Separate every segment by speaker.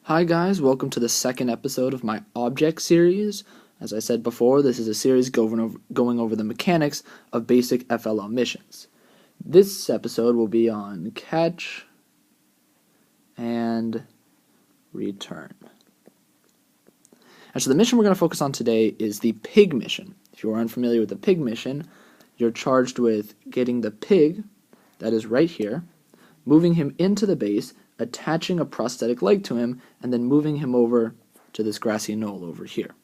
Speaker 1: Hi guys, welcome to the second episode of my object series. As I said before, this is a series going over the mechanics of basic FLL missions. This episode will be on catch and return. And so the mission we're going to focus on today is the pig mission. If you are unfamiliar with the pig mission, you're charged with getting the pig, that is right here, moving him into the base, attaching a prosthetic leg to him, and then moving him over to this grassy knoll over here.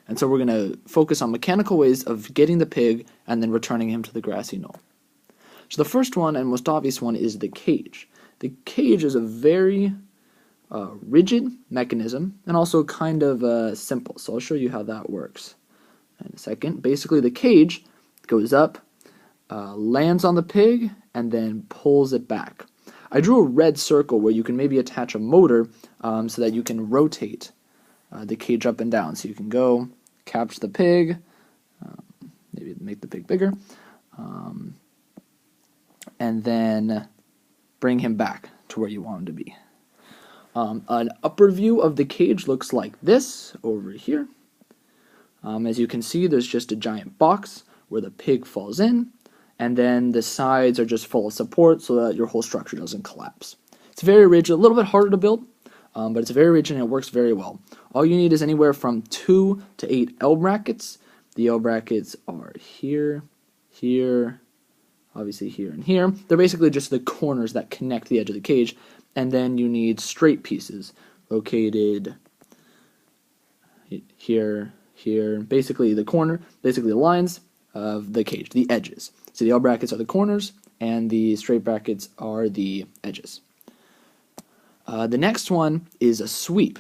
Speaker 1: And so we're going to focus on mechanical ways of getting the pig and then returning him to the grassy knoll. So the first one and most obvious one is the cage. The cage is a very rigid mechanism and also kind of simple. So I'll show you how that works in a second. Basically the cage goes up, lands on the pig, and then pulls it back. I drew a red circle where you can maybe attach a motor so that you can rotate the cage up and down. So you can go capture the pig, maybe make the pig bigger, and then bring him back to where you want him to be. An upper view of the cage looks like this over here. As you can see, there's just a giant box where the pig falls in, and then the sides are just full of support so that your whole structure doesn't collapse. It's very rigid, a little bit harder to build, but it's very rigid and it works very well. All you need is anywhere from 2 to 8 L brackets. The L brackets are here, here, obviously here and here. They're basically just the corners that connect the edge of the cage, and then you need straight pieces located here, here, basically the lines of the cage, the edges. So the L brackets are the corners, and the straight brackets are the edges. The next one is a sweep.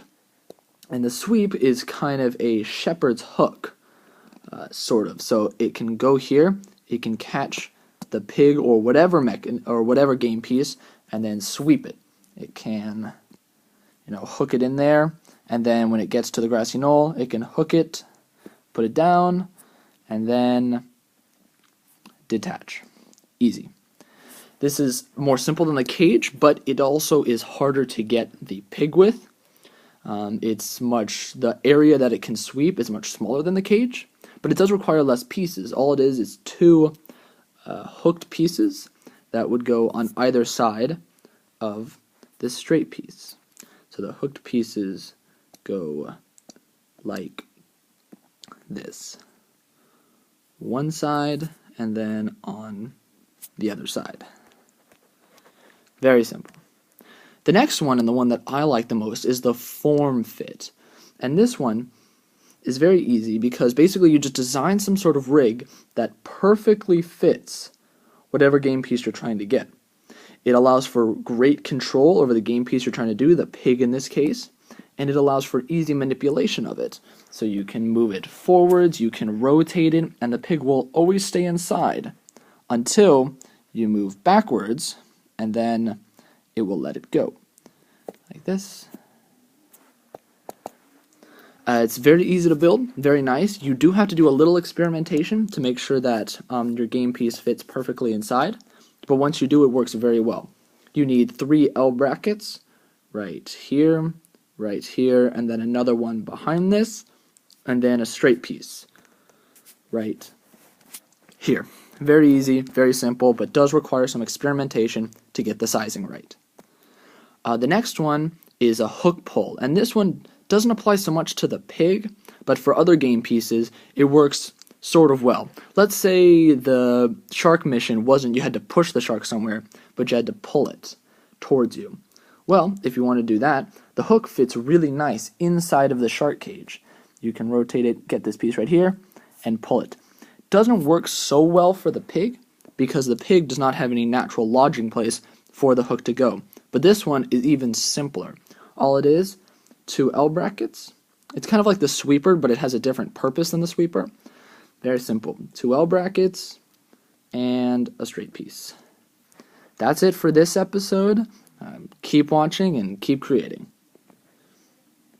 Speaker 1: And the sweep is kind of a shepherd's hook, sort of. So it can go here, it can catch the pig or whatever game piece, and then sweep it. It can, hook it in there, and then when it gets to the grassy knoll, it can hook it, put it down, and then detach. Easy. This is more simple than the cage, but it also is harder to get the pig with. The area that it can sweep is much smaller than the cage, but it does require less pieces. All it is 2 hooked pieces that would go on either side of this straight piece. So the hooked pieces go like this. One side and then on the other side. Very simple. The next one, and the one that I like the most, is the form fit. And this one is very easy because basically you just design some sort of rig that perfectly fits whatever game piece you're trying to get. It allows for great control over the game piece you're trying to do, the pig in this case, and it allows for easy manipulation of it. So you can move it forwards, you can rotate it, and the pig will always stay inside until you move backwards, and then it will let it go. Like this. It's very easy to build, very nice. You do have to do a little experimentation to make sure that your game piece fits perfectly inside, but once you do, it works very well. You need 3 L brackets right here, and then another one behind this, and then a straight piece right here. Very easy, very simple, but does require some experimentation to get the sizing right. The next one is a hook pull, and this one doesn't apply so much to the pig, but for other game pieces, it works sort of well. Let's say the shark mission you had to push the shark somewhere, but you had to pull it towards you. Well, if you want to do that, the hook fits really nice inside of the shark cage. You can rotate it, get this piece right here, and pull it. Doesn't work so well for the pig because the pig does not have any natural lodging place for the hook to go. But this one is even simpler. All it is, 2 L brackets. It's kind of like the sweeper, but it has a different purpose than the sweeper. Very simple. 2 L brackets and a straight piece. That's it for this episode. Keep watching and keep creating.